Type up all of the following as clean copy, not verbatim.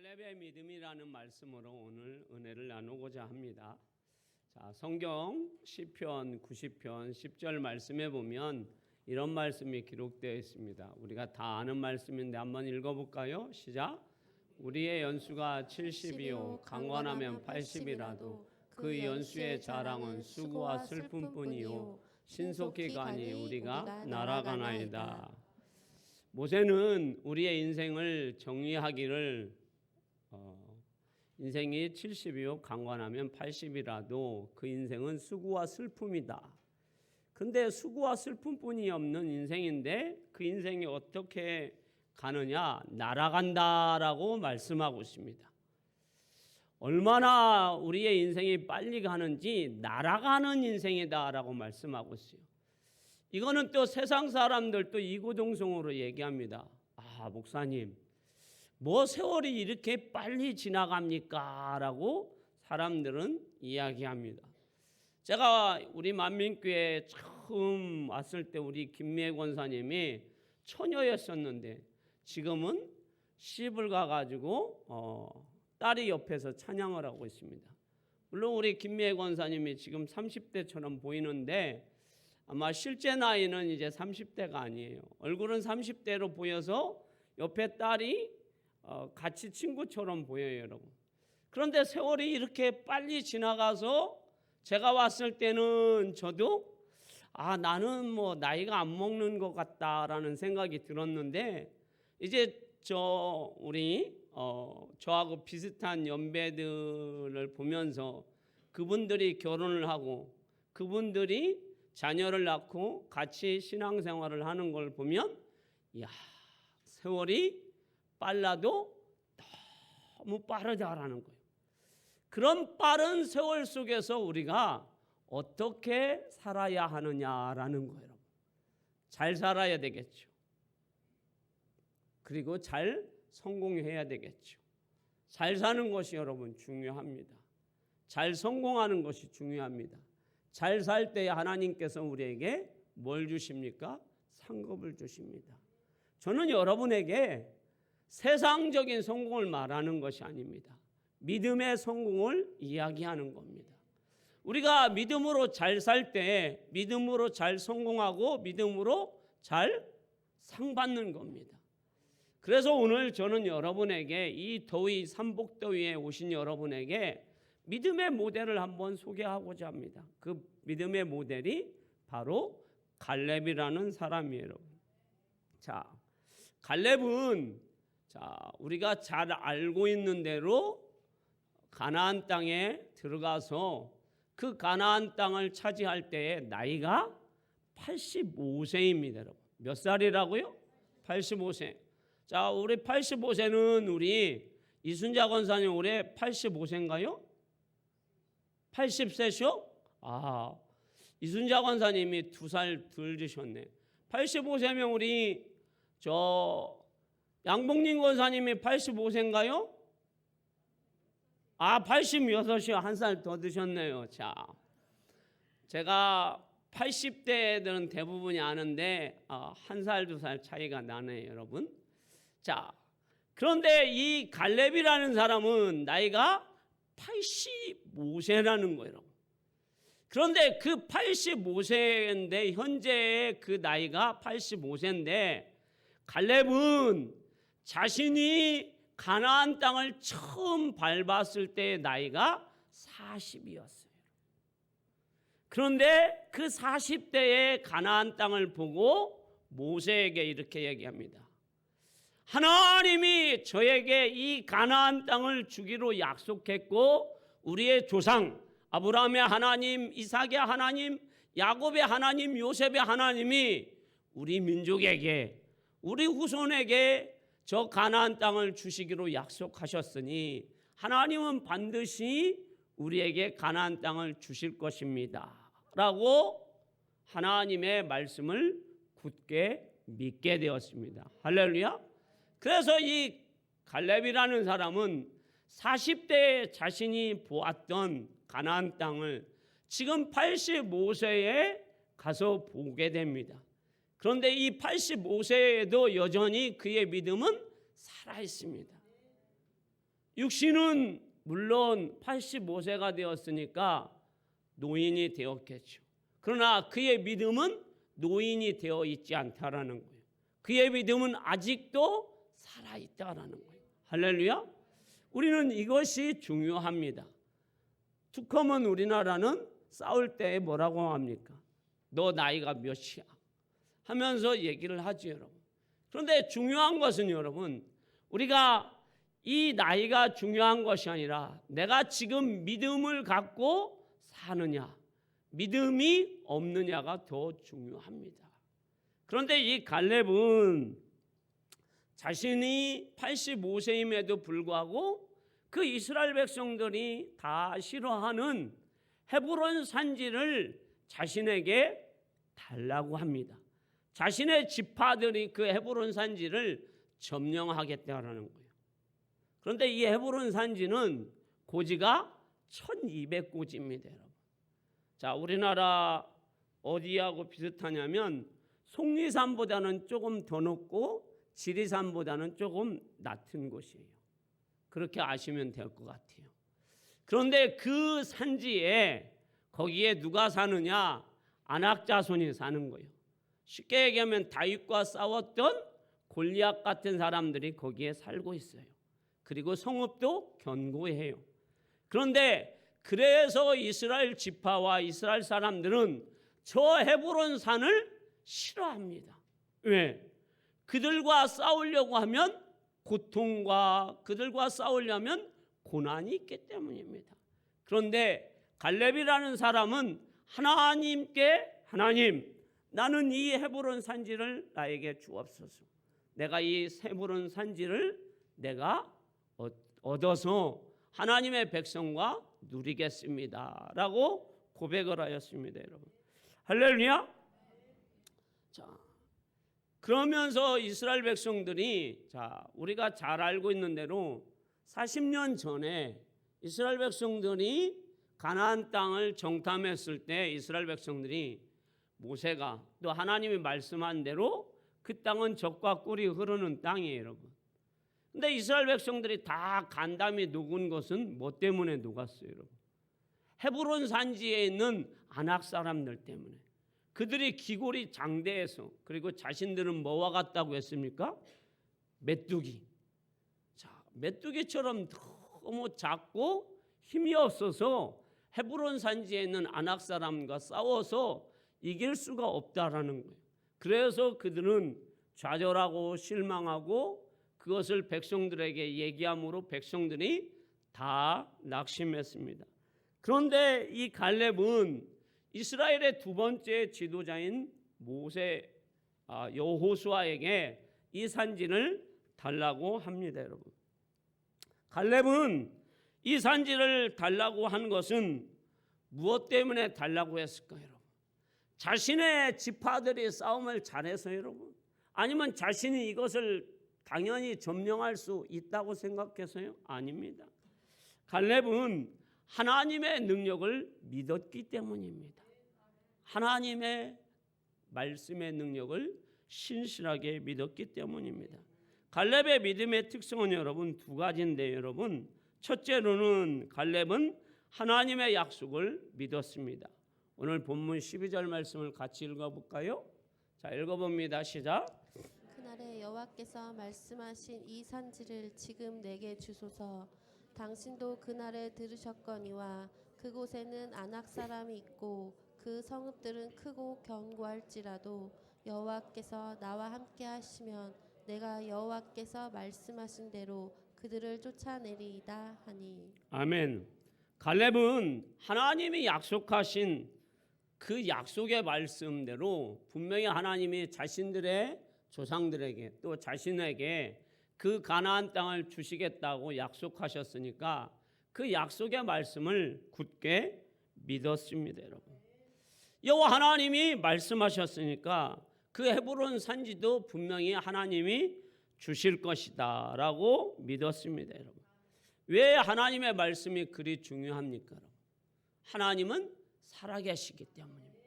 갈렙의 믿음이라는 말씀으로 오늘 은혜를 나누고자 합니다. 자, 성경 시편 90편 10절 말씀에 보면 이런 말씀이 기록되어 있습니다. 우리가 다 아는 말씀인데 한번 읽어볼까요? 시작. 우리의 연수가 70이요 강건하면 80이라도 그 연수의 자랑은 수고와 슬픔뿐이요 신속히 가니 우리가 날아가나이다. 모세는 우리의 인생을 정의하기를 인생이 70이요 강건하면 80이라도 그 인생은 수고와 슬픔이다. 근데 수고와 슬픔뿐이 없는 인생인데 그 인생이 어떻게 가느냐? 날아간다라고 말씀하고 있습니다. 얼마나 우리의 인생이 빨리 가는지 날아가는 인생이다라고 말씀하고 있어요. 이거는 또 세상 사람들도 이구동성으로 얘기합니다. 아, 목사님, 뭐 세월이 이렇게 빨리 지나갑니까? 라고 사람들은 이야기합니다. 제가 우리 만민교회에 처음 왔을 때 우리 김미애 권사님이 처녀였었는데 지금은 시집을 가가지고 딸이 옆에서 찬양을 하고 있습니다. 물론 우리 김미애 권사님이 지금 30대처럼 보이는데 아마 실제 나이는 이제 30대가 아니에요. 얼굴은 30대로 보여서 옆에 딸이 같이 친구처럼 보여요, 여러분. 그런데 세월이 이렇게 빨리 지나가서 제가 왔을 때는 저도 나는 뭐 나이가 안 먹는 것 같다라는 생각이 들었는데 이제 저하고 비슷한 연배들을 보면서 그분들이 결혼을 하고 그분들이 자녀를 낳고 같이 신앙생활을 하는 걸 보면 이야, 세월이 빨라도 너무 빠르다라는 거예요. 그런 빠른 세월 속에서 우리가 어떻게 살아야 하느냐라는 거예요. 잘 살아야 되겠죠. 그리고 잘 성공해야 되겠죠. 잘 사는 것이 여러분 중요합니다. 잘 성공하는 것이 중요합니다. 잘 살 때 하나님께서 우리에게 뭘 주십니까? 상급을 주십니다. 저는 여러분에게 세상적인 성공을 말하는 것이 아닙니다. 믿음의 성공을 이야기하는 겁니다. 우리가 믿음으로 잘 살 때 믿음으로 잘 성공하고 믿음으로 잘 상 받는 겁니다. 그래서 오늘 저는 여러분에게 이 더위 삼복더위에 오신 여러분에게 믿음의 모델을 한번 소개하고자 합니다. 그 믿음의 모델이 바로 갈렙이라는 사람이에요, 여러분. 자, 갈렙은 우리가 잘 알고 있는 대로 가나안 땅에 들어가서 그 가나안 땅을 차지할 때의 나이가 85세입니다, 여러분. 몇 살이라고요? 85세. 자, 우리 85세는 우리 이순자 권사님 올해 85세인가요? 80세죠? 이순자 권사님이 2살 덜 드셨네. 85세면 우리 양봉님 권사님이 85세인가요? 86이요. 1살 더 드셨네요. 자, 제가 80대들은 대부분이 아는데 1살, 2살 차이가 나네요, 여러분. 자, 그런데 이 갈렙이라는 사람은 나이가 85세라는 거예요. 그런데 그 85세인데 현재의 그 나이가 85세인데 갈렙은 자신이 가나안 땅을 처음 밟았을 때의 나이가 40이었어요. 그런데 그 40대의 가나안 땅을 보고 모세에게 이렇게 얘기합니다. 하나님이 저에게 이 가나안 땅을 주기로 약속했고 우리의 조상 아브라함의 하나님, 이삭의 하나님, 야곱의 하나님, 요셉의 하나님이 우리 민족에게 우리 후손에게 저 가나안 땅을 주시기로 약속하셨으니 하나님은 반드시 우리에게 가나안 땅을 주실 것입니다 라고 하나님의 말씀을 굳게 믿게 되었습니다. 할렐루야. 그래서 이 갈렙이라는 사람은 40대에 자신이 보았던 가나안 땅을 지금 85세에 가서 보게 됩니다. 그런데 이 85세에도 여전히 그의 믿음은 살아 있습니다. 육신은 물론 85세가 되었으니까 노인이 되었겠죠. 그러나 그의 믿음은 노인이 되어 있지 않다라는 거예요. 그의 믿음은 아직도 살아있다라는 거예요. 할렐루야. 우리는 이것이 중요합니다. 투컴은 우리나라는 싸울 때 뭐라고 합니까? 너 나이가 몇이야? 하면서 얘기를 하죠, 여러분. 그런데 중요한 것은 여러분, 우리가 이 나이가 중요한 것이 아니라 내가 지금 믿음을 갖고 사느냐, 믿음이 없느냐가 더 중요합니다. 그런데 이 갈렙은 자신이 85세임에도 불구하고 그 이스라엘 백성들이 다 싫어하는 헤브론 산지를 자신에게 달라고 합니다. 자신의 지파들이 그 헤브론 산지를 점령하겠다라는 거예요. 그런데 이 헤브론 산지는 고지가 1200고지입니다, 여러분. 자, 우리나라 어디하고 비슷하냐면 속리산보다는 조금 더 높고 지리산보다는 조금 낮은 곳이에요. 그렇게 아시면 될 것 같아요. 그런데 그 산지에 거기에 누가 사느냐? 아낙 자손이 사는 거예요. 쉽게 얘기하면 다윗과 싸웠던 골리앗 같은 사람들이 거기에 살고 있어요. 그리고 성읍도 견고해요. 그런데 그래서 이스라엘 지파와 이스라엘 사람들은 저 헤브론 산을 싫어합니다. 왜? 그들과 싸우려고 하면 고통과 그들과 싸우려면 고난이 있기 때문입니다. 그런데 갈렙이라는 사람은 하나님께 하나님, 나는 이 헤브론 산지를 나에게 주옵소서. 내가 이 헤브론 산지를 내가 얻어서 하나님의 백성과 누리겠습니다 라고 고백을 하였습니다, 여러분. 할렐루야. 자, 그러면서 이스라엘 백성들이, 자, 우리가 잘 알고 있는 대로 40년 전에 이스라엘 백성들이 가나안 땅을 정탐했을 때 이스라엘 백성들이 모세가 또 하나님이 말씀한 대로 그 땅은 젖과 꿀이 흐르는 땅이에요, 여러분. 근데 이스라엘 백성들이 다 간담이 녹은 것은 뭐 때문에 녹았어요, 여러분? 헤브론 산지에 있는 아낙 사람들 때문에. 그들이 기골이 장대해서, 그리고 자신들은 뭐와 같다고 했습니까? 메뚜기. 자, 메뚜기처럼 너무 작고 힘이 없어서 헤브론 산지에 있는 아낙 사람과 싸워서 이길 수가 없다라는 거예요. 그래서 그들은 좌절하고 실망하고 그것을 백성들에게 얘기함으로 백성들이 다 낙심했습니다. 그런데 이 갈렙은 이스라엘의 두 번째 지도자인 여호수아에게 이 산지를 달라고 합니다, 여러분. 갈렙은 이 산지를 달라고 한 것은 무엇 때문에 달라고 했을까요, 여러분? 자신의 지파들이 싸움을 잘해서, 여러분? 아니면 자신이 이것을 당연히 점령할 수 있다고 생각해서요? 아닙니다. 갈렙은 하나님의 능력을 믿었기 때문입니다. 하나님의 말씀의 능력을 신실하게 믿었기 때문입니다. 갈렙의 믿음의 특성은 여러분 두 가지인데, 여러분, 첫째로는 갈렙은 하나님의 약속을 믿었습니다. 오늘 본문 12절 말씀을 같이 읽어볼까요? 자, 읽어봅니다. 시작. 그날에 여호와께서 말씀하신 이 산지를 지금 내게 주소서. 당신도 그날에 들으셨거니와 그곳에는 아낙 사람이 있고 그 성읍들은 크고 견고할지라도 여호와께서 나와 함께 하시면 내가 여호와께서 말씀하신 대로 그들을 쫓아내리이다 하니. 아멘. 갈렙은 하나님이 약속하신 그 약속의 말씀대로 분명히 하나님이 자신들의 조상들에게 또 자신에게 그 가나안 땅을 주시겠다고 약속하셨으니까 그 약속의 말씀을 굳게 믿었습니다, 여러분. 여호와 하나님이 말씀하셨으니까 그 헤브론 산지도 분명히 하나님이 주실 것이다라고 믿었습니다, 여러분. 왜 하나님의 말씀이 그리 중요합니까, 여러분? 하나님은 살아계시기 때문입니다.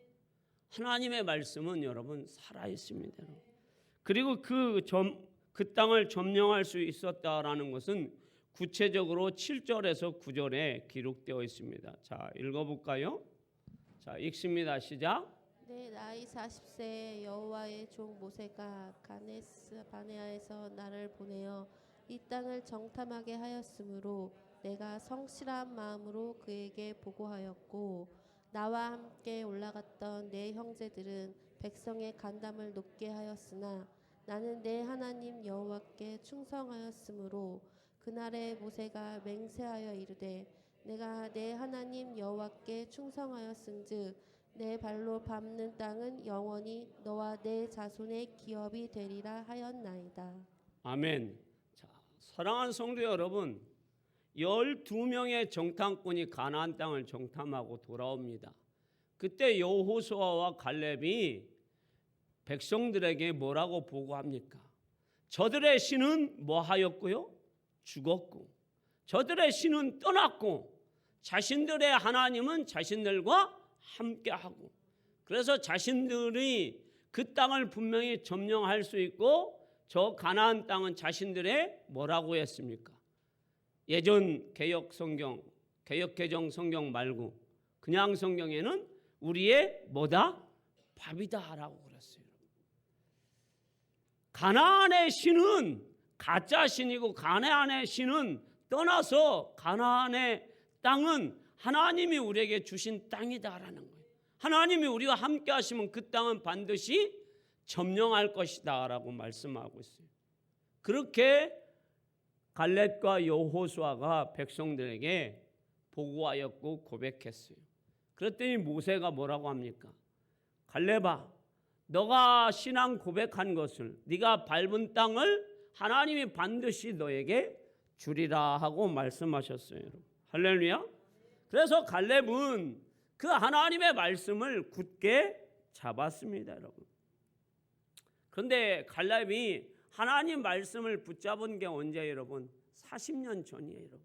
하나님의 말씀은 여러분 살아 있습니다, 여러분. 그리고 그 땅을 점령할 수 있었다라는 것은 구체적으로 7절에서 9절에 기록되어 있습니다. 자, 읽어볼까요? 자, 읽습니다. 시작. 내 나이 40세에 여호와의 종 모세가 가데스 바네아에서 나를 보내어 이 땅을 정탐하게 하였으므로 내가 성실한 마음으로 그에게 보고하였고 나와 함께 올라갔던 내 형제들은 백성의 간담을 높게 하였으나 나는 내 하나님 여호와께 충성하였으므로 그날에 모세가 맹세하여 이르되 내가 내 하나님 여호와께 충성하였은즉 내 발로 밟는 땅은 영원히 너와 내 자손의 기업이 되리라 하였나이다. 아멘. 자, 사랑하는 성도 여러분, 12명의 정탐꾼이 가나안 땅을 정탐하고 돌아옵니다. 그때 여호수아와 갈렙이 백성들에게 뭐라고 보고합니까? 저들의 신은 뭐 하였고요? 죽었고, 저들의 신은 떠났고, 자신들의 하나님은 자신들과 함께하고, 그래서 자신들이 그 땅을 분명히 점령할 수 있고 저 가나안 땅은 자신들의 뭐라고 했습니까? 예전 개역 성경, 개역 개정 성경 말고 그냥 성경에는 우리의 뭐다? 밥이다라고 그랬어요. 가나안의 신은 가짜 신이고 가나안의 신은 떠나서 가나안의 땅은 하나님이 우리에게 주신 땅이다라는 거예요. 하나님이 우리와 함께 하시면 그 땅은 반드시 점령할 것이다라고 말씀하고 있어요. 그렇게 갈렙과 여호수아가 백성들에게 보고하였고 고백했어요. 그랬더니 모세가 뭐라고 합니까? 갈렙아, 너가 신앙 고백한 것을, 네가 밟은 땅을 하나님이 반드시 너에게 주리라 하고 말씀하셨어요. 여러분. 할렐루야. 그래서 갈렙은 그 하나님의 말씀을 굳게 잡았습니다, 여러분. 그런데 갈렙이 하나님 말씀을 붙잡은 게 언제 여러분? 40년 전이에요, 여러분.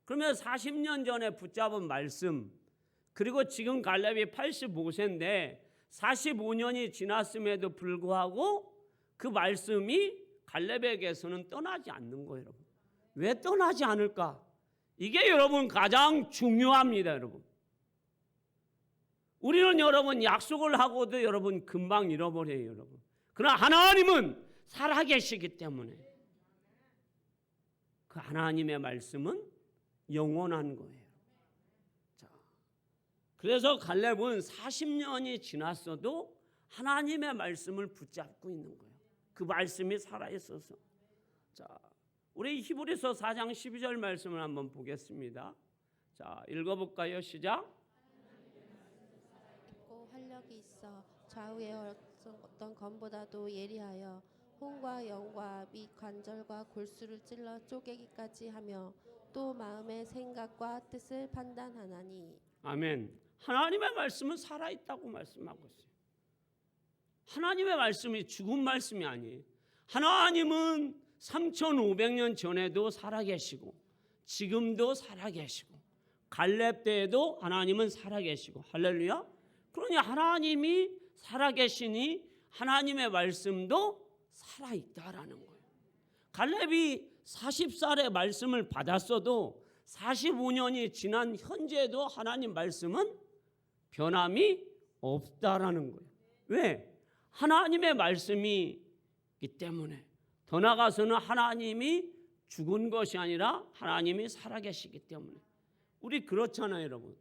그러면 40년 전에 붙잡은 말씀, 그리고 지금 갈렙이 85세인데 45년이 지났음에도 불구하고 그 말씀이 갈렙에게서는 떠나지 않는 거예요, 여러분. 왜 떠나지 않을까? 이게 여러분 가장 중요합니다, 여러분. 우리는 여러분 약속을 하고도 여러분 금방 잃어버려요, 여러분. 그러나 하나님은 살아계시기 때문에 그 하나님의 말씀은 영원한 거예요. 자, 그래서 갈렙은 40년이 지났어도 하나님의 말씀을 붙잡고 있는 거예요. 그 말씀이 살아있어서. 자, 우리 히브리서 4장 12절 말씀을 한번 보겠습니다. 자, 읽어볼까요? 시작. 있고 활력이 있어 좌우의 어떤 검보다도 예리하여 혼과 영과 및 관절과 골수를 찔러 쪼개기까지 하며 또 마음의 생각과 뜻을 판단하나니. 아멘. 하나님의 말씀은 살아있다고 말씀하고 있어요. 하나님의 말씀이 죽은 말씀이 아니에요. 하나님은 3500년 전에도 살아계시고 지금도 살아계시고 갈렙 때에도 하나님은 살아계시고. 할렐루야. 그러니 하나님이 살아계시니 하나님의 말씀도 살아있다라는 거예요. 갈렙이 40살에 말씀을 받았어도 45년이 지난 현재도 하나님 말씀은 변함이 없다라는 거예요. 왜? 하나님의 말씀이기 때문에. 더 나아가서는 하나님이 죽은 것이 아니라 하나님이 살아계시기 때문에. 우리 그렇잖아요, 여러분.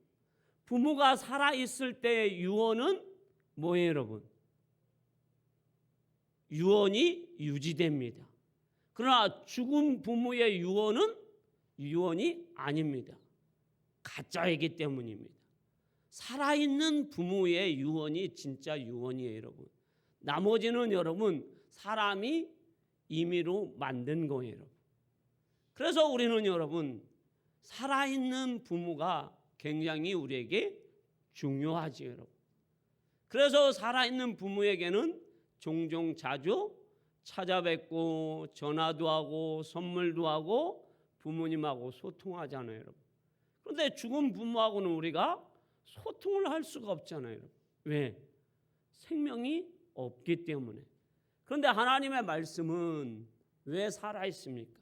부모가 살아있을 때의 유언은 뭐예요, 여러분? 유언이 유지됩니다. 그러나 죽은 부모의 유언은 유언이 아닙니다. 가짜이기 때문입니다. 살아있는 부모의 유언이 진짜 유언이에요, 여러분. 나머지는 여러분 사람이 임의로 만든 거예요, 여러분. 그래서 우리는 여러분 살아있는 부모가 굉장히 우리에게 중요하지, 여러분. 그래서 살아있는 부모에게는 종종 자주 찾아뵙고 전화도 하고 선물도 하고 부모님하고 소통하잖아요, 여러분. 그런데 죽은 부모하고는 우리가 소통을 할 수가 없잖아요, 여러분. 왜? 생명이 없기 때문에. 그런데 하나님의 말씀은 왜 살아있습니까?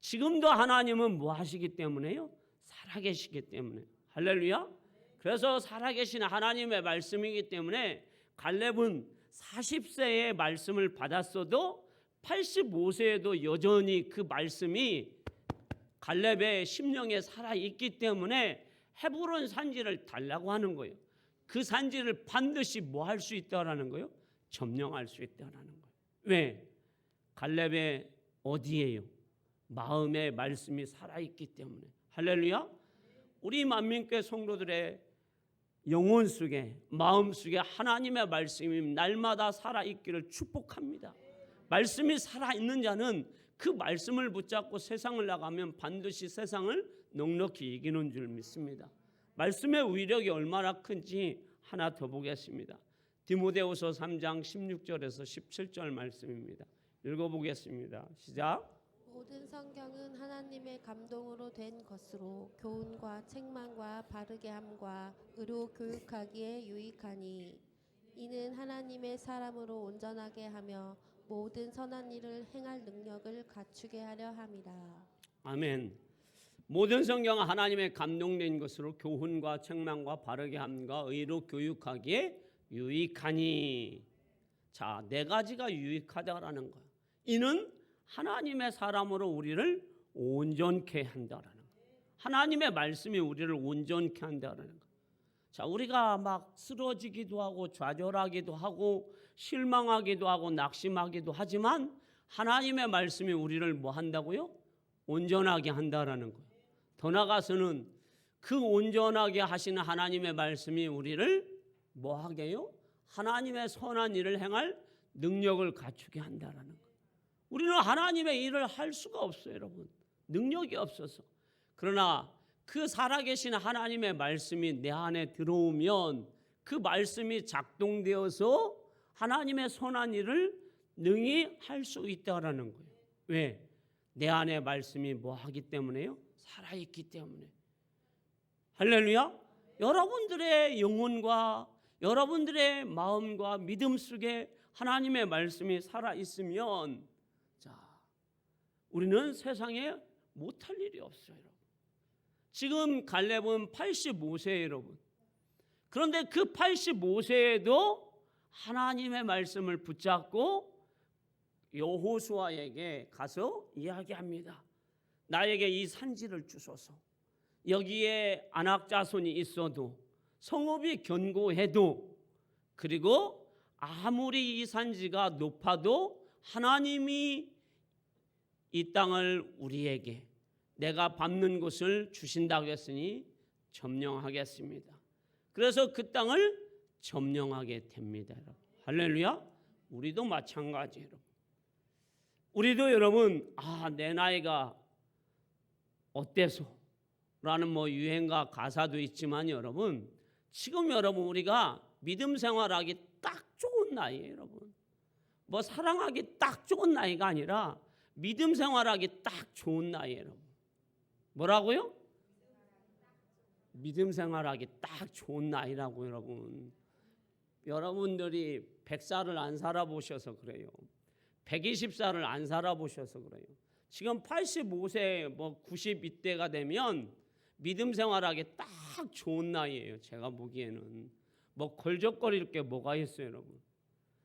지금도 하나님은 뭐 하시기 때문에요? 살아계시기 때문에. 할렐루야. 그래서 살아계신 하나님의 말씀이기 때문에 갈렙은 40세의 말씀을 받았어도 85세에도 여전히 그 말씀이 갈렙의 심령에 살아있기 때문에 헤브론 산지를 달라고 하는 거예요. 그 산지를 반드시 뭐 할 수 있다라는 거예요? 점령할 수 있다라는 거예요. 왜? 갈렙의 어디예요? 마음의 말씀이 살아있기 때문에. 할렐루야. 우리 만민교회 성도들의 영혼 속에, 마음 속에 하나님의 말씀이 날마다 살아있기를 축복합니다. 말씀이 살아있는 자는 그 말씀을 붙잡고 세상을 나가면 반드시 세상을 넉넉히 이기는 줄 믿습니다. 말씀의 위력이 얼마나 큰지 하나 더 보겠습니다. 디모데후서 3장 16절에서 17절 말씀입니다. 읽어보겠습니다. 시작. 모든 성경은 하나님의 감동으로 된 것으로 교훈과 책망과 바르게 함과 의로 교육하기에 유익하니 이는 하나님의 사람으로 온전하게 하며 모든 선한 일을 행할 능력을 갖추게 하려 함이라. 아멘. 모든 성경은 하나님의 감동된 것으로 교훈과 책망과 바르게 함과 의로 교육하기에 유익하니. 자, 네 가지가 유익하다라는 거예요. 이는 하나님의 사람으로 우리를 온전케 한다라는 거예요. 하나님의 말씀이 우리를 온전케 한다라는 거예요. 자, 우리가 막 쓰러지기도 하고 좌절하기도 하고 실망하기도 하고 낙심하기도 하지만 하나님의 말씀이 우리를 뭐 한다고요? 온전하게 한다라는 거예요. 더 나아가서는 그 온전하게 하시는 하나님의 말씀이 우리를 뭐 하게 해요? 하나님의 선한 일을 행할 능력을 갖추게 한다라는 거예요. 우리는 하나님의 일을 할 수가 없어요, 여러분. 능력이 없어서. 그러나 그 살아계신 하나님의 말씀이 내 안에 들어오면 그 말씀이 작동되어서 하나님의 선한 일을 능히 할 수 있다라는 거예요. 왜? 내 안에 말씀이 뭐 하기 때문에요? 살아있기 때문에. 할렐루야. 여러분들의 영혼과 여러분들의 마음과 믿음 속에 하나님의 말씀이 살아있으면 자, 우리는 세상에 못할 일이 없어요, 여러분. 지금 갈렙은 85세예요, 여러분. 그런데 그 85세에도 하나님의 말씀을 붙잡고 여호수아에게 가서 이야기합니다. 나에게 이 산지를 주소서. 여기에 안악 자손이 있어도 성읍이 견고해도 그리고 아무리 이 산지가 높아도 하나님이 이 땅을 우리에게 내가 밟는 곳을 주신다고 했으니 점령하겠습니다. 그래서 그 땅을 점령하게 됩니다, 여러분. 할렐루야. 우리도 마찬가지예요, 여러분. 우리도 여러분 내 나이가 어때서 라는 뭐 유행가 가사도 있지만 여러분 지금 여러분 우리가 믿음 생활하기 딱 좋은 나이예요, 여러분. 뭐 사랑하기 딱 좋은 나이가 아니라 믿음 생활하기 딱 좋은 나이예요, 여러분. 뭐라고요? 믿음 생활하기 딱 좋은 나이라고 여러분. 여러분들이 100살을 안 살아보셔서 그래요. 120살을 안 살아보셔서 그래요. 지금 85세 뭐 92대가 되면 믿음 생활하기 딱 좋은 나이예요. 제가 보기에는 뭐 걸적거릴 게 뭐가 있어요, 여러분.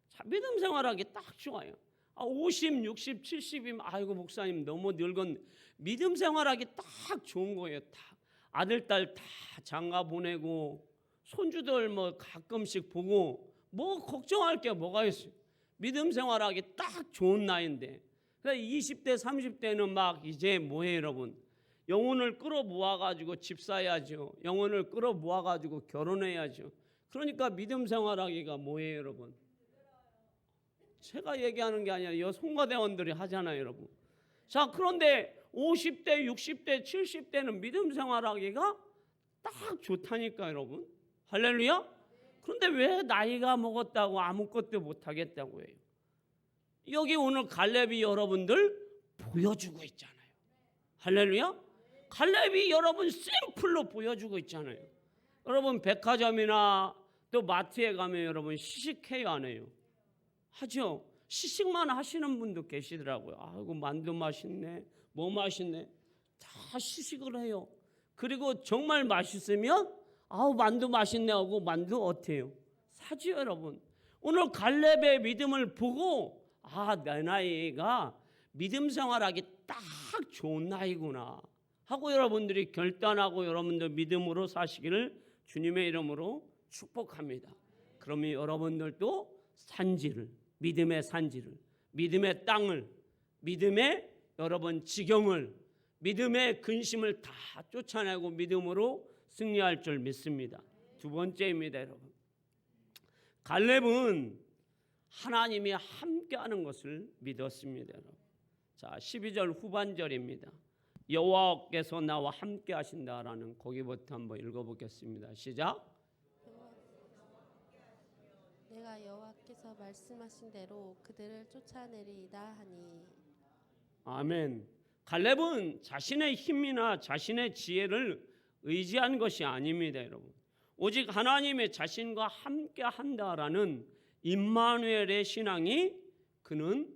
자, 믿음 생활하기 딱 좋아요. 50, 60, 70이면 아이고 목사님 너무 늙은 믿음 생활하기 딱 좋은 거예요. 다 아들 딸 다 장가 보내고 손주들 뭐 가끔씩 보고 뭐 걱정할 게 뭐가 있어요. 믿음 생활하기 딱 좋은 나이인데 20대 30대는 막 이제 뭐예요, 여러분? 영혼을 끌어모아가지고 집 사야죠. 영혼을 끌어모아가지고 결혼해야죠. 그러니까 믿음 생활하기가 뭐예요, 여러분? 제가 얘기하는 게 아니라 여 송가대원들이 하잖아요, 여러분. 자, 그런데 50대, 60대, 70대는 믿음 생활하기가 딱 좋다니까, 여러분. 할렐루야? 그런데 왜 나이가 먹었다고 아무것도 못하겠다고 해요? 여기 오늘 갈렙이 여러분들 보여주고 있잖아요. 할렐루야? 갈렙이 여러분 샘플로 보여주고 있잖아요. 여러분 백화점이나 또 마트에 가면 여러분 시식해요, 안 해요? 하죠. 시식만 하시는 분도 계시더라고요. 아이고 만두 맛있네, 뭐 맛있네? 다 시식을 해요. 그리고 정말 맛있으면 아우 만두 맛있네 하고 만두 어때요? 사지요 여러분. 오늘 갈렙의 믿음을 보고 내 나이가 믿음 생활하기 딱 좋은 나이구나 하고 여러분들이 결단하고 여러분들 믿음으로 사시기를 주님의 이름으로 축복합니다. 그러면 여러분들도 산지를, 믿음의 산지를, 믿음의 땅을, 믿음의 여러분 지경을, 믿음의 근심을 다 쫓아내고 믿음으로 승리할 줄 믿습니다. 두 번째입니다, 여러분. 갈렙은 하나님이 함께하는 것을 믿었습니다, 여러분. 자, 12절 후반절입니다. 여호와께서 나와 함께하신다라는 거기부터 한번 읽어보겠습니다. 시작. 내가 여호와께서 말씀하신 대로 그들을 쫓아내리이다 하니. 아멘. 갈렙은 자신의 힘이나 자신의 지혜를 의지한 것이 아닙니다, 여러분. 오직 하나님의 자신과 함께 한다라는 임마누엘의 신앙이 그는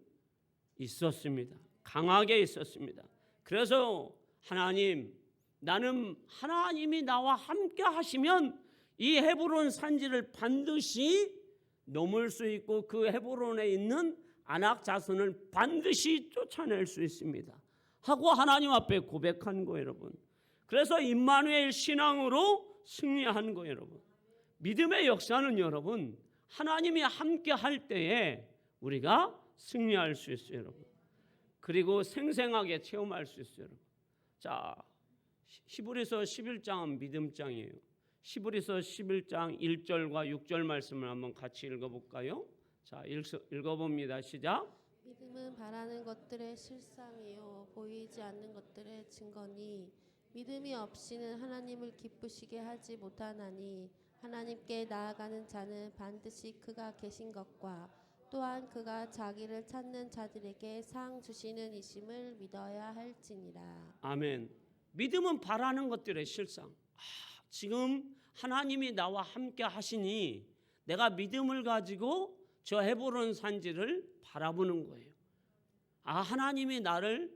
있었습니다. 강하게 있었습니다. 그래서 하나님, 나는 하나님이 나와 함께 하시면 이 헤브론 산지를 반드시 넘을 수 있고 그 헤브론에 있는 아낙 자손을 반드시 쫓아낼 수 있습니다 하고 하나님 앞에 고백한 거예요, 여러분. 그래서 임마누엘 신앙으로 승리한 거예요, 여러분. 믿음의 역사는 여러분 하나님이 함께 할 때에 우리가 승리할 수 있어요, 여러분. 그리고 생생하게 체험할 수 있어요, 여러분. 자, 히브리서 11장은 믿음장이에요. 히브리서 11장 1절과 6절 말씀을 한번 같이 읽어볼까요? 자, 읽어봅니다. 시작. 믿음은 바라는 것들의 실상이요 보이지 않는 것들의 증거니 믿음이 없이는 하나님을 기쁘시게 하지 못하나니 하나님께 나아가는 자는 반드시 그가 계신 것과 또한 그가 자기를 찾는 자들에게 상 주시는 이심을 믿어야 할지니라. 아멘. 믿음은 바라는 것들의 실상. 지금 하나님이 나와 함께 하시니 내가 믿음을 가지고 저 헤브론 산지를 바라보는 거예요. 하나님이 나를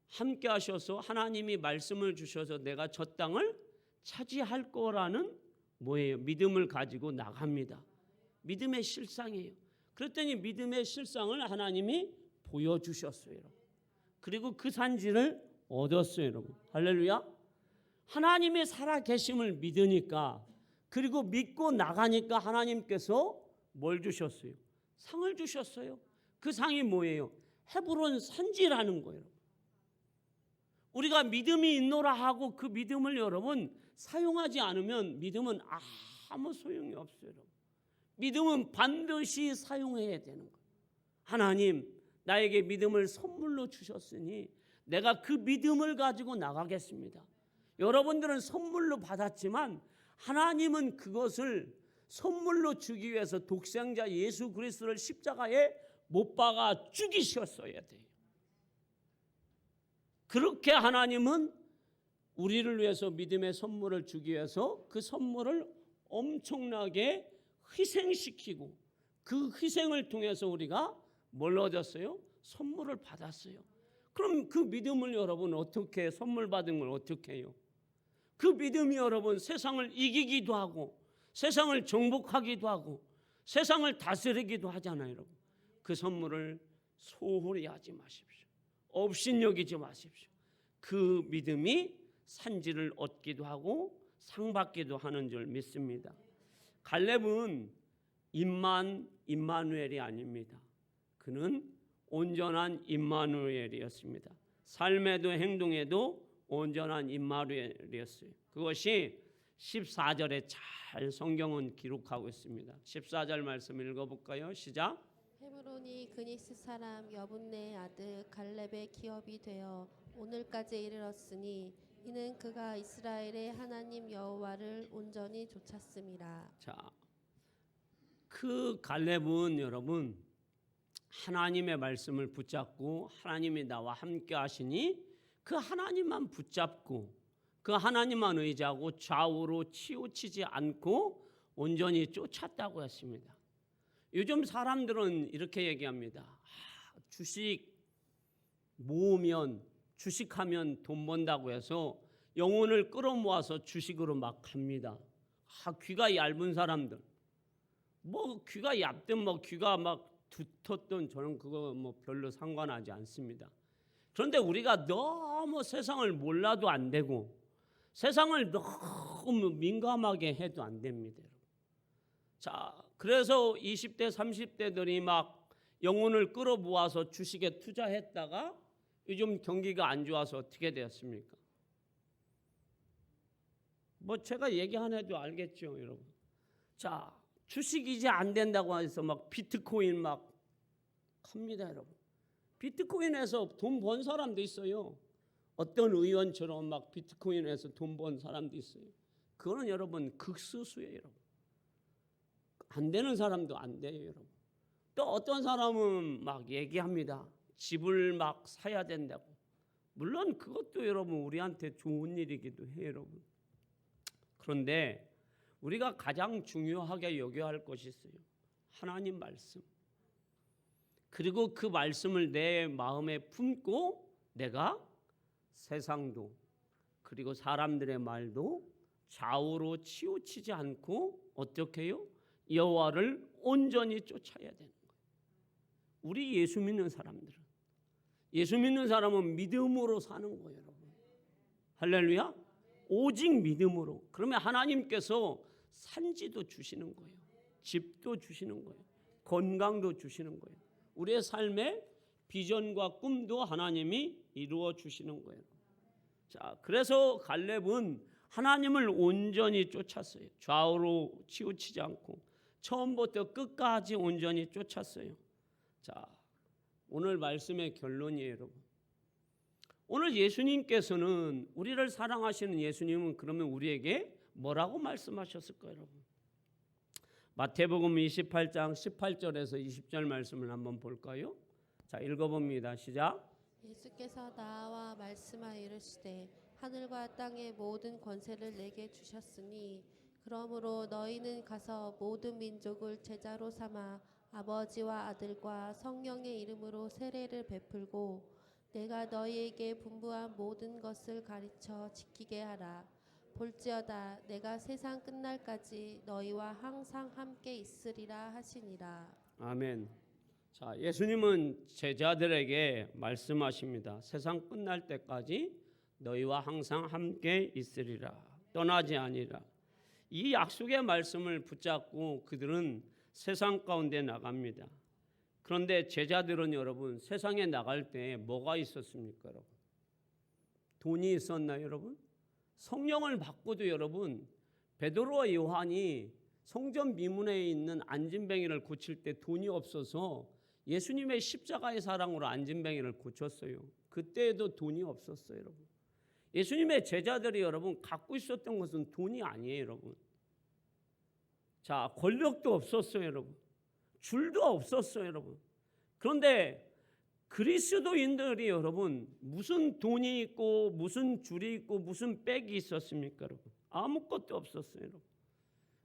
함께 하셔서 하나님이 말씀을 주셔서 내가 저 땅을 차지할 거라는 뭐예요? 믿음을 가지고 나갑니다. 믿음의 실상이에요. 그랬더니 믿음의 실상을 하나님이 보여주셨어요, 여러분. 그리고 그 산지를 얻었어요, 여러분. 할렐루야. 하나님의 살아계심을 믿으니까 그리고 믿고 나가니까 하나님께서 뭘 주셨어요? 상을 주셨어요. 그 상이 뭐예요? 헤브론 산지라는 거예요. 우리가 믿음이 있노라 하고 그 믿음을 여러분 사용하지 않으면 믿음은 아무 소용이 없어요, 여러분. 믿음은 반드시 사용해야 되는 거예요. 하나님, 나에게 믿음을 선물로 주셨으니 내가 그 믿음을 가지고 나가겠습니다. 여러분들은 선물로 받았지만 하나님은 그것을 선물로 주기 위해서 독생자 예수 그리스도를 십자가에 못 박아 죽이셨어야 돼요. 그렇게 하나님은 우리를 위해서 믿음의 선물을 주기 위해서 그 선물을 엄청나게 희생시키고 그 희생을 통해서 우리가 뭘 얻었어요? 선물을 받았어요. 그럼 그 믿음을 여러분 어떻게 선물 받은 걸 어떻게 해요? 그 믿음이 여러분 세상을 이기기도 하고 세상을 정복하기도 하고 세상을 다스리기도 하잖아요, 여러분. 그 선물을 소홀히 하지 마십시오. 업신여기지 마십시오. 그 믿음이 산지를 얻기도 하고 상 받기도 하는 줄 믿습니다. 갈렙은 임마누엘이 아닙니다. 그는 온전한 임마누엘이었습니다. 삶에도 행동에도 온전한 임마누엘이었어요. 그것이 14절에 잘 성경은 기록하고 있습니다. 14절 말씀 읽어볼까요? 시작. 헤브론이 그니스 사람 여분네의 아들 갈렙의 기업이 되어 오늘까지 이르렀으니 이는 그가 이스라엘의 하나님 여호와를 온전히 좇았음이라. 자, 그 갈렙은 여러분 하나님의 말씀을 붙잡고 하나님이 나와 함께 하시니 그 하나님만 붙잡고 그 하나님만 의지하고 좌우로 치우치지 않고 온전히 쫓았다고 했습니다. 요즘 사람들은 이렇게 얘기합니다. 주식 모으면 주식하면 돈 번다고 해서 영혼을 끌어모아서 주식으로 막 갑니다. 귀가 얇은 사람들, 뭐 귀가 얇든 뭐 귀가 막 두텁든 저는 그거 뭐 별로 상관하지 않습니다. 그런데 우리가 너무 세상을 몰라도 안 되고 세상을 너무 민감하게 해도 안 됩니다. 자, 그래서 20대 30대들이 막 영혼을 끌어모아서 주식에 투자했다가 요즘 경기가 안 좋아서 어떻게 되었습니까? 뭐 제가 얘기 안 해도 알겠죠, 여러분. 자, 주식이 이제 안 된다고 해서 막 비트코인 막 합니다, 여러분. 비트코인에서 돈 번 사람도 있어요. 어떤 의원처럼 막 비트코인에서 돈 번 사람도 있어요. 그거는 여러분 극소수예요, 여러분. 안 되는 사람도 안 돼요, 여러분. 또 어떤 사람은 막 얘기합니다. 집을 막 사야 된다고. 물론 그것도 여러분 우리한테 좋은 일이기도 해요, 여러분. 그런데 우리가 가장 중요하게 여겨야 할 것이 있어요. 하나님 말씀. 그리고 그 말씀을 내 마음에 품고 내가 세상도 그리고 사람들의 말도 좌우로 치우치지 않고 어떻게 해요? 여호와를 온전히 쫓아야 되는 거예요. 우리 예수 믿는 사람들은, 예수 믿는 사람은 믿음으로 사는 거예요, 여러분. 할렐루야. 오직 믿음으로. 그러면 하나님께서 산지도 주시는 거예요. 집도 주시는 거예요. 건강도 주시는 거예요. 우리의 삶의 비전과 꿈도 하나님이 이루어 주시는 거예요. 자, 그래서 갈렙은 하나님을 온전히 쫓았어요. 좌우로 치우치지 않고 처음부터 끝까지 온전히 쫓았어요. 자, 오늘 말씀의 결론이에요, 여러분. 오늘 예수님께서는 우리를 사랑하시는 예수님은 그러면 우리에게 뭐라고 말씀하셨을까요, 여러분? 마태복음 28장 18절에서 20절 말씀을 한번 볼까요? 자, 읽어봅니다. 시작. 예수께서 나와 말씀하여 이르시되 하늘과 땅의 모든 권세를 내게 주셨으니 그러므로 너희는 가서 모든 민족을 제자로 삼아 아버지와 아들과 성령의 이름으로 세례를 베풀고 내가 너희에게 분부한 모든 것을 가르쳐 지키게 하라. 볼지어다 내가 세상 끝날까지 너희와 항상 함께 있으리라 하시니라. 아멘. 자, 예수님은 제자들에게 말씀하십니다. 세상 끝날 때까지 너희와 항상 함께 있으리라. 떠나지 아니라. 이 약속의 말씀을 붙잡고 그들은 세상 가운데 나갑니다. 그런데 제자들은 여러분 세상에 나갈 때 뭐가 있었습니까, 여러분? 돈이 있었나요, 여러분? 성령을 받고도 여러분 베드로와 요한이 성전 미문에 있는 안진뱅이를 고칠 때 돈이 없어서 예수님의 십자가의 사랑으로 안진뱅이를 고쳤어요. 그때에도 돈이 없었어요, 여러분. 예수님의 제자들이 여러분 갖고 있었던 것은 돈이 아니에요, 여러분. 자, 권력도 없었어요, 여러분. 줄도 없었어요, 여러분. 그런데 그리스도인들이 여러분 무슨 돈이 있고 무슨 줄이 있고 무슨 백이 있었습니까, 여러분? 아무것도 없었어요, 여러분.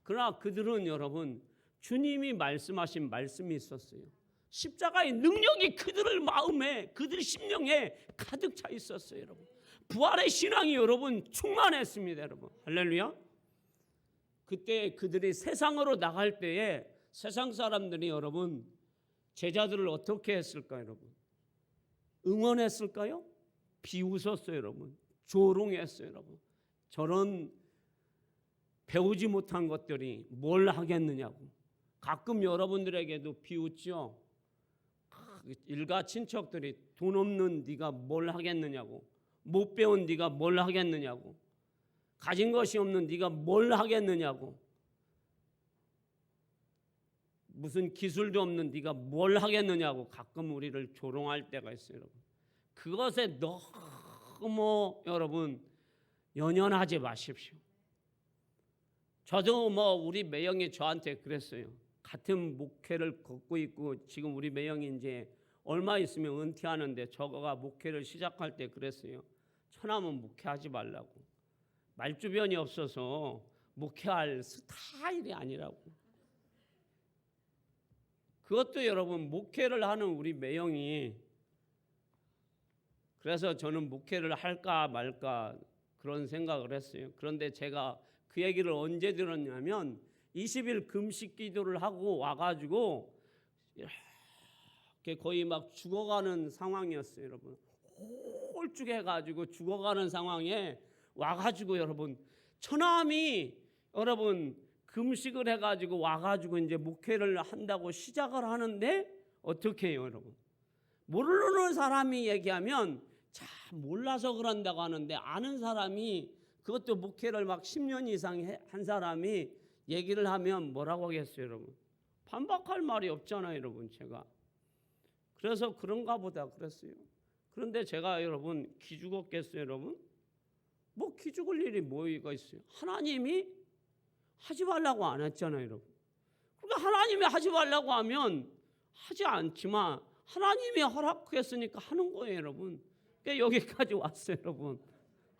그러나 그들은 여러분 주님이 말씀하신 말씀이 있었어요. 십자가의 능력이 그들의 마음에, 그들의 심령에 가득 차 있었어요, 여러분. 부활의 신앙이 여러분 충만했습니다, 여러분. 할렐루야. 그때 그들이 세상으로 나갈 때에 세상 사람들이 여러분 제자들을 어떻게 했을까요, 여러분? 응원했을까요? 비웃었어요, 여러분. 조롱했어요, 여러분. 저런 배우지 못한 것들이 뭘 하겠느냐고. 가끔 여러분들에게도 비웃죠. 일가 친척들이 돈 없는 네가 뭘 하겠느냐고. 못 배운 네가 뭘 하겠느냐고. 가진 것이 없는 네가 뭘 하겠느냐고. 무슨 기술도 없는 네가 뭘 하겠느냐고 가끔 우리를 조롱할 때가 있어요, 여러분. 그것에 너무 여러분 연연하지 마십시오. 저도 우리 매형이 저한테 그랬어요. 같은 목회를 걷고 있고 지금 우리 매형이 이제 얼마 있으면 은퇴하는데 저거가 목회를 시작할 때 그랬어요. 처남은 목회하지 말라고. 말주변이 없어서 목회할 스타일이 아니라고. 그것도 여러분 목회를 하는 우리 매형이 그래서 저는 목회를 할까 말까 그런 생각을 했어요. 그런데 제가 그 얘기를 언제 들었냐면 20일 금식 기도를 하고 와가지고 이렇게 거의 막 죽어가는 상황이었어요, 여러분. 홀쭉해가지고 죽어가는 상황에 와가지고 여러분 처남이 여러분 금식을 해가지고 와가지고 이제 목회를 한다고 시작을 하는데 어떻게 해요, 여러분? 모르는 사람이 얘기하면 자 몰라서 그런다고 하는데 아는 사람이 그것도 목회를 막 10년 이상 한 사람이 얘기를 하면 뭐라고 하겠어요, 여러분? 반박할 말이 없잖아요, 여러분. 제가 그래서 그런가 보다 그랬어요. 그런데 제가 여러분 기죽었겠어요, 여러분? 뭐 기죽을 일이 뭐가 있어요? 하나님이 하지 말라고 안 했잖아요, 여러분. 그러니까 하나님이 하지 말라고 하면 하지 않지만 하나님이 허락했으니까 하는 거예요, 여러분. 그러니까 여기까지 왔어요, 여러분.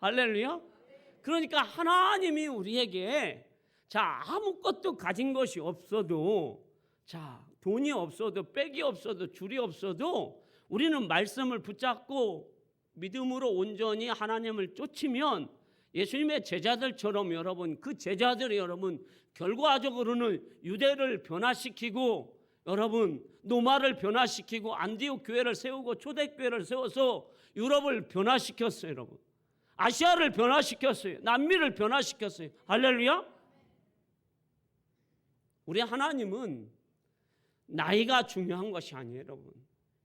할렐루야. 그러니까 하나님이 우리에게 자 아무것도 가진 것이 없어도 자 돈이 없어도 백이 없어도 줄이 없어도 우리는 말씀을 붙잡고 믿음으로 온전히 하나님을 쫓으면 예수님의 제자들처럼 여러분 그 제자들이 여러분 결과적으로는 유대를 변화시키고 여러분 노마를 변화시키고 안디옥 교회를 세우고 초대교회를 세워서 유럽을 변화시켰어요, 여러분. 아시아를 변화시켰어요. 남미를 변화시켰어요. 할렐루야. 우리 하나님은 나이가 중요한 것이 아니에요, 여러분.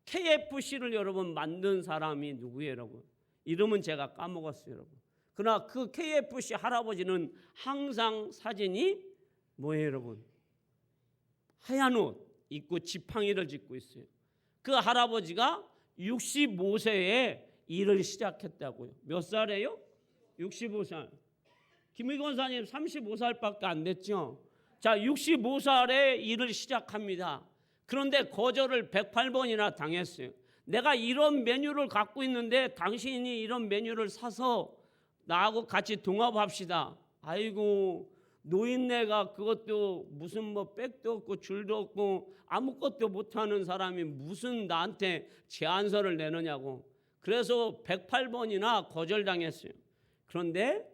KFC를 여러분 만든 사람이 누구예요, 여러분? 이름은 제가 까먹었어요, 여러분. 그러나 그 KFC 할아버지는 항상 사진이 뭐예요, 여러분? 하얀 옷 입고 지팡이를 짚고 있어요. 그 할아버지가 65세에 일을 시작했다고요. 몇 살이에요? 65살. 김희 권사님 35살밖에 안 됐죠. 자, 65살에 일을 시작합니다. 그런데 거절을 108번이나 당했어요. 내가 이런 메뉴를 갖고 있는데 당신이 이런 메뉴를 사서 나하고 같이 동업합시다. 아이고 노인네가 그것도 무슨 뭐 백도 없고 줄도 없고 아무것도 못하는 사람이 무슨 나한테 제안서를 내느냐고. 그래서 108번이나 거절당했어요. 그런데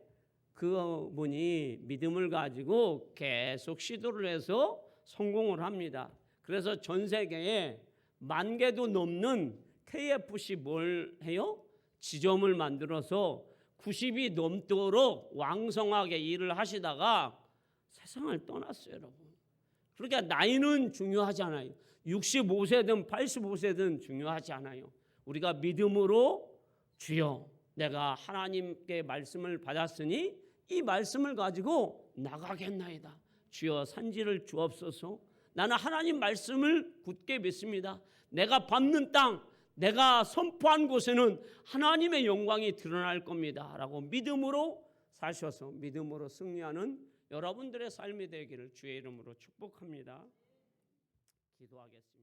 그분이 믿음을 가지고 계속 시도를 해서 성공을 합니다. 그래서 전 세계에 10,000개도 넘는 KFC 뭘 해요? 지점을 만들어서 90이 넘도록 왕성하게 일을 하시다가 세상을 떠났어요, 여러분. 그러니까 나이는 중요하지 않아요. 65세든 85세든 중요하지 않아요. 우리가 믿음으로 주여 내가 하나님께 말씀을 받았으니 이 말씀을 가지고 나가겠나이다. 주여 산지를 주옵소서. 나는 하나님 말씀을 굳게 믿습니다. 내가 밟는 땅, 내가 선포한 곳에는 하나님의 영광이 드러날 겁니다. 라고 믿음으로 사셔서 믿음으로 승리하는 여러분들의 삶이 되기를 주의 이름으로 축복합니다. 기도하겠습니다.